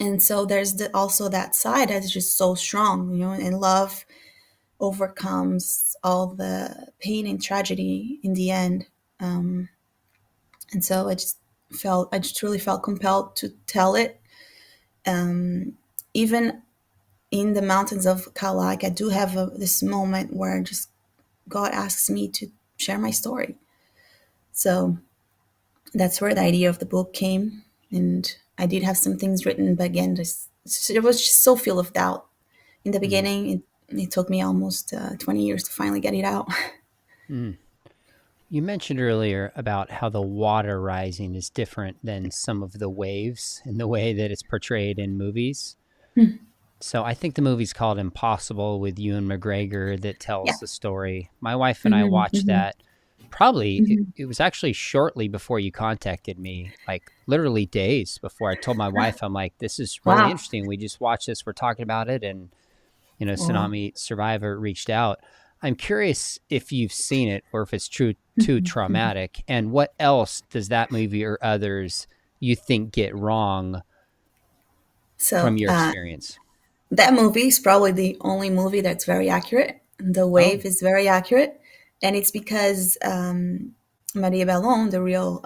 And so there's also that side that's just so strong, and love overcomes all the pain and tragedy in the end. And so I just really felt compelled to tell it. Even in the mountains of Kalak, I do have this moment where just God asks me to share my story. So that's where the idea of the book came. And I did have some things written, but again, it was just so full of doubt. In the mm, beginning, it took me almost 20 years to finally get it out. mm. You mentioned earlier about how the water rising is different than some of the waves in the way that it's portrayed in movies. So I think the movie's called Impossible with Ewan McGregor that tells Yeah. the story. My wife and I Hmm. watched Hmm. that probably, Hmm. it was actually shortly before you contacted me, like literally days before. I told my wife, I'm like, this is really Wow. interesting. We just watched this. We're talking about it. And, Wow. Tsunami Survivor reached out. I'm curious if you've seen it or if it's too traumatic. And what else does that movie or others you think get wrong So from your experience? that movie is probably the only movie that's very accurate. The Oh, wave is very accurate, and it's because Maria Bellon, the real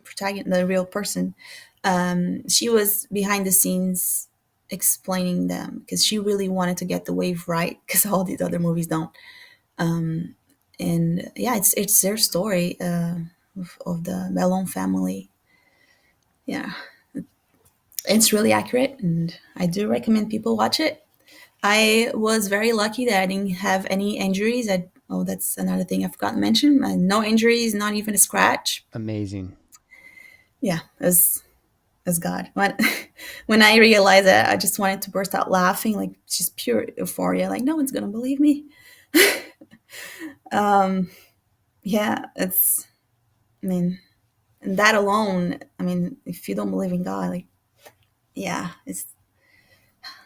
protagonist, the real person, she was behind the scenes explaining them, because she really wanted to get the wave right, because all these other movies don't. And yeah, it's their story of the Bellon family. Yeah, it's really accurate, and I do recommend people watch it. I was very lucky that I didn't have any injuries. Oh, that's another thing I forgot to mention. No injuries, not even a scratch. amazing. Yeah, as God. When I realized that, I just wanted to burst out laughing, like just pure euphoria. Like no one's gonna believe me. Yeah, it's. I mean, and that alone. I mean, if you don't believe in God, like yeah,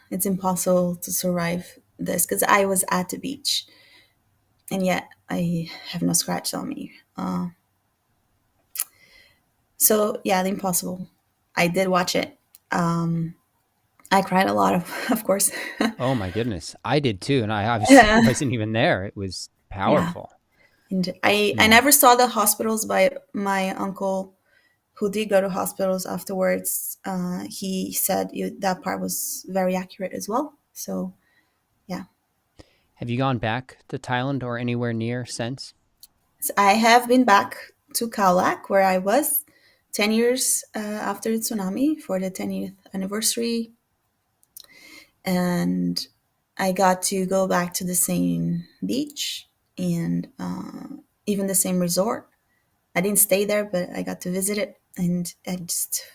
it's impossible to survive this, because I was at the beach and yet I have no scratch on me. So yeah, The Impossible. I did watch it. I cried a lot, of course. Oh my goodness. I did too. And I obviously Yeah, wasn't even there. It was yeah, powerful. And I Hmm. never saw the hospitals, but my uncle, who did go to hospitals afterwards, he said that part was very accurate as well. So yeah. Have you gone back to Thailand or anywhere near since? So I have been back to Khao where I was 10 years after the tsunami for the 10th anniversary. And I got to go back to the same beach and even the same resort. I didn't stay there, but I got to visit it. And I just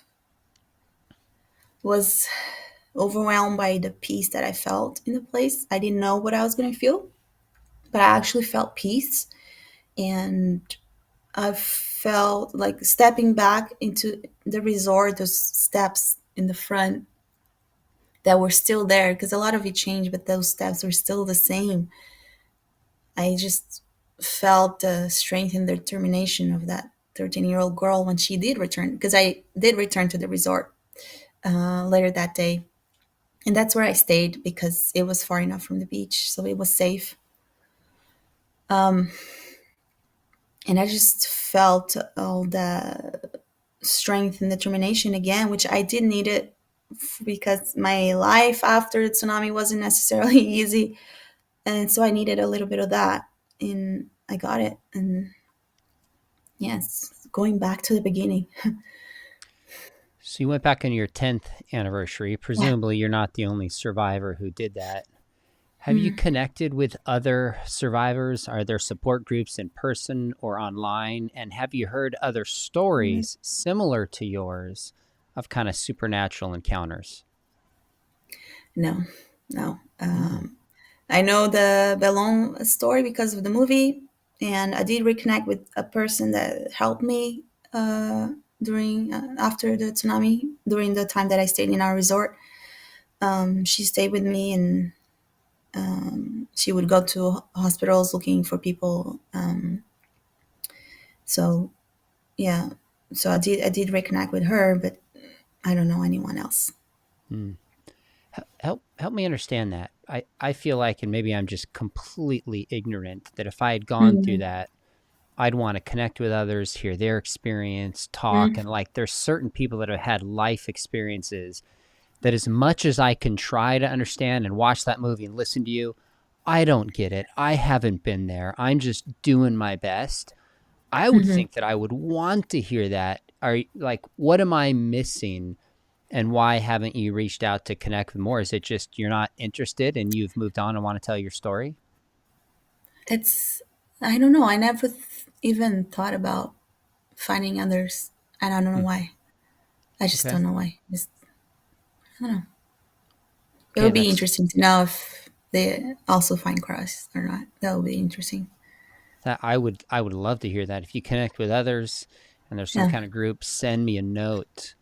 was overwhelmed by the peace that I felt in the place. I didn't know what I was going to feel, but I actually felt peace. And I felt like stepping back into the resort, those steps in the front that were still there, because a lot of it changed, but those steps were still the same. I just felt the strength and determination of that 13-year-old girl when she did return, because I did return to the resort later that day. And that's where I stayed because it was far enough from the beach, so it was safe. And I just felt all the strength and determination again, which I did need it because my life after the tsunami wasn't necessarily easy. And so I needed a little bit of that. And I got it. And yes, going back to the beginning. So you went back on your 10th anniversary. Yeah. Presumably, you're not the only survivor who did that. Have you Mm. connected with other survivors? Are there support groups in person or online? And have you heard other stories similar to yours of kind of supernatural encounters? No, no. Hmm. I know the Bellon story because of the movie, and I did reconnect with a person that helped me uh, during after the tsunami, during the time that I stayed in our resort. She stayed with me, and she would go to hospitals looking for people. So yeah, so I did reconnect with her, but I don't know anyone else. Hmm. Help me understand that. I feel like, and maybe I'm just completely ignorant, that if I had gone through Mm-hmm. that, I'd want to connect with others, hear their experience, talk, Mm-hmm. and like there's certain people that have had life experiences that as much as I can try to understand and watch that movie and listen to you, I don't get it. I haven't been there. I'm just doing my best. I would Mm-hmm. think that I would want to hear that. Are like, what am I missing? And why haven't you reached out to connect with more? Is it just you're not interested and you've moved on and want to tell your story? It's I don't know. I never even thought about finding others, and I don't know Hmm. why. I just Okay. don't know why. Just, I don't know. It Okay. would be interesting to know if they also find Christ or not. That would be interesting. I would love to hear that. If you connect with others and there's some Yeah, kind of group, send me a note.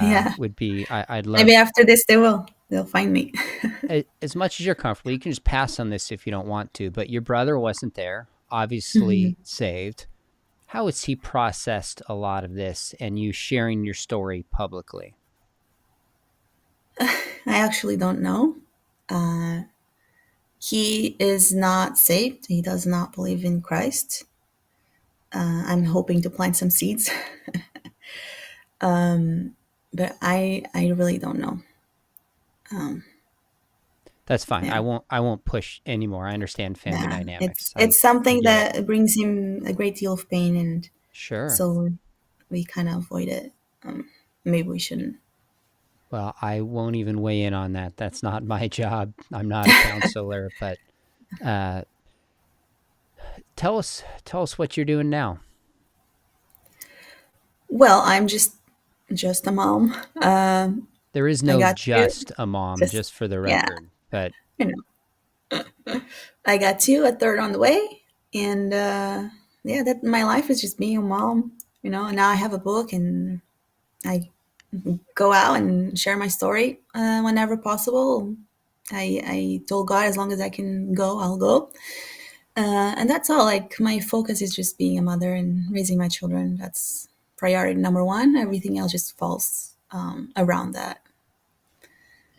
yeah. Would be I'd love. Maybe after this they will. They'll find me. As much as you're comfortable, you can just pass on this if you don't want to. But your brother wasn't there, Mhm. obviously saved. How has he processed a lot of this and you sharing your story publicly? I actually don't know. Uh, he is not saved. He does not believe in Christ. I'm hoping to plant some seeds, but I really don't know. That's fine. I Yeah. won't. I won't push anymore. I understand family Yeah, it's dynamics. I it's I something get it. that brings him a great deal of pain, and Sure. so we kind of avoid it. Maybe we shouldn't. Well, I won't even weigh in on that. That's not my job. I'm not a counselor. But uh, tell us what you're doing now. Well, I'm just a mom. There is I no got two. just a mom, Just just for the yeah, record. But you know, I got two, a third on the way, and yeah, that my life is just being a mom. And now I have a book, and I go out and share my story whenever possible. I told God as long as I can go, I'll go. And that's all. Like my focus is just being a mother and raising my children. That's priority number one. Everything else just falls around that.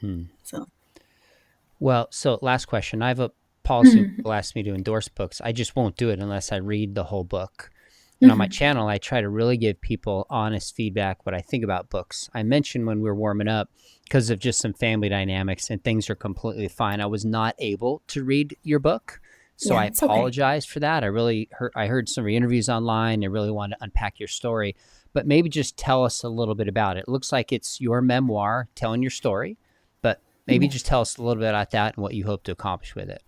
hmm. So Well, so last question. I have a policy when people ask me to endorse books. I just won't do it unless I read the whole book. And on my Mhm. channel, I try to really give people honest feedback, what I think about books. I mentioned when we were warming up, because of just some family dynamics and things are completely fine, I was not able to read your book. So I Yeah, it's okay. apologize for that. I heard some of your interviews online. I really wanted to unpack your story, but maybe just tell us a little bit about it. It looks like it's your memoir telling your story, but maybe Yeah. just tell us a little bit about that and what you hope to accomplish with it.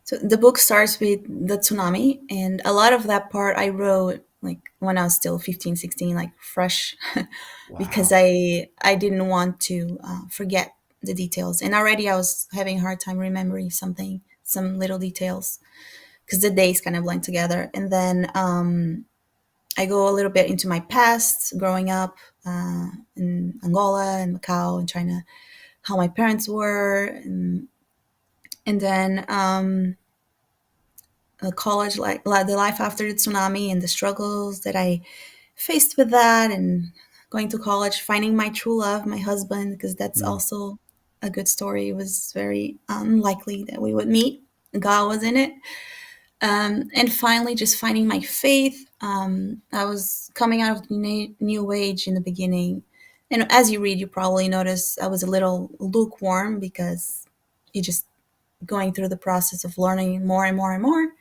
So the book starts with the tsunami, and a lot of that part I wrote like when I was still 15, 16, like fresh, because Wow. I didn't want to forget the details. And already I was having a hard time remembering something, some little details, because the days kind of blend together. And then I go a little bit into my past, growing up in Angola and Macau and China, how my parents were, and then college, like the life after the tsunami and the struggles that I faced with that, and going to college, finding my true love, my husband, because that's Mm. also a good story. It was very unlikely that we would meet. God was in it. And finally, just finding my faith. I was coming out of the new age in the beginning. And as you read, you probably notice I was a little lukewarm because you just going through the process of learning more and more and more.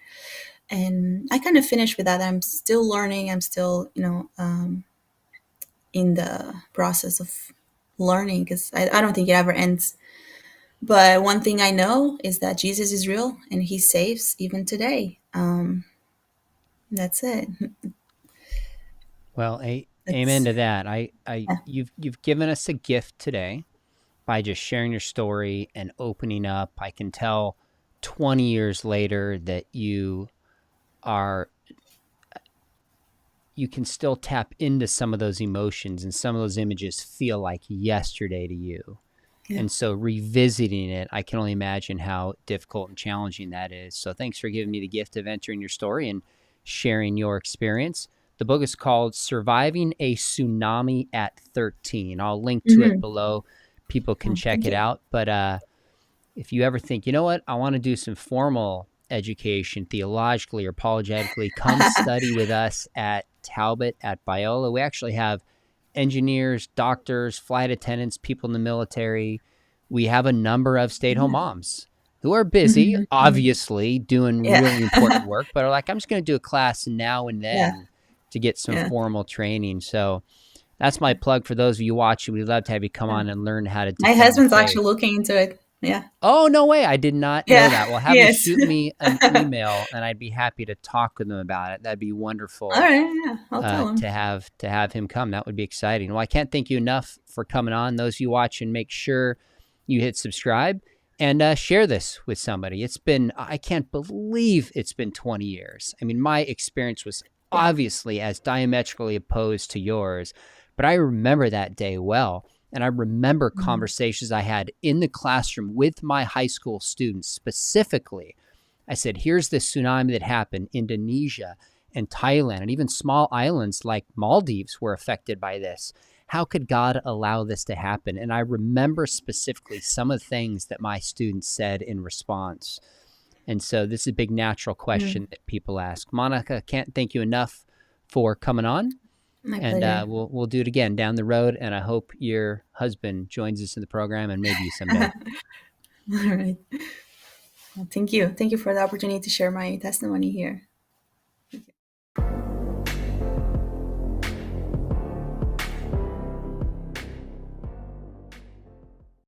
And I kind of finished with that. I'm still learning. I'm still, in the process of learning because I don't think it ever ends. But one thing I know is that Jesus is real and he saves even today. That's it. Well, amen That's to that. yeah. You've given us a gift today by just sharing your story and opening up. I can tell 20 years later that are you can still tap into some of those emotions, and some of those images feel like yesterday to you. Yeah. And so revisiting it, I can only imagine how difficult and challenging that is. So thanks for giving me the gift of entering your story and sharing your experience. The book is called Surviving a Tsunami at 13. I'll link to it Hmm. below. People can Oh, check thank it you. out. But if you ever think, you know what, I want to do some formal education theologically or apologetically, come study with us at Talbot at Biola. We actually have engineers, doctors, flight attendants, people in the military. We have a number of stay at home moms who are busy, Mhm. obviously doing Yeah. really important work, but are like, I'm just going to do a class now and Yeah. then to get some Yeah. formal training. So that's my plug for those of you watching. We'd love to have you come Yeah. on and learn how to My defend your husband's faith. actually looking into it. Yeah. Oh, no way. I did not know Yeah. that. Well, have him Yes. shoot me an email and I'd be happy to talk with him about it. That'd be All wonderful right. Yeah. I'll tell him. to have him come. That would be exciting. Well, I can't thank you enough for coming on. Those of you watching, make sure you hit subscribe and share this with somebody. I can't believe it's been 20 years. I mean, my experience was Yeah. obviously as diametrically opposed to yours, but I remember that day well. And I remember Mhm. conversations I had in the classroom with my high school students specifically. I said, here's this tsunami that happened. Indonesia and Thailand and even small islands like Maldives were affected by this. How could God allow this to happen? And I remember specifically some of the things that my students said in response. And so this is a big natural Mm. question that people ask. Monica, can't thank you enough for coming on. My And pleasure. we'll do it again down the road. And I hope your husband joins us in the program and maybe you someday. All right. Well, thank you. Thank you for the opportunity to share my testimony here.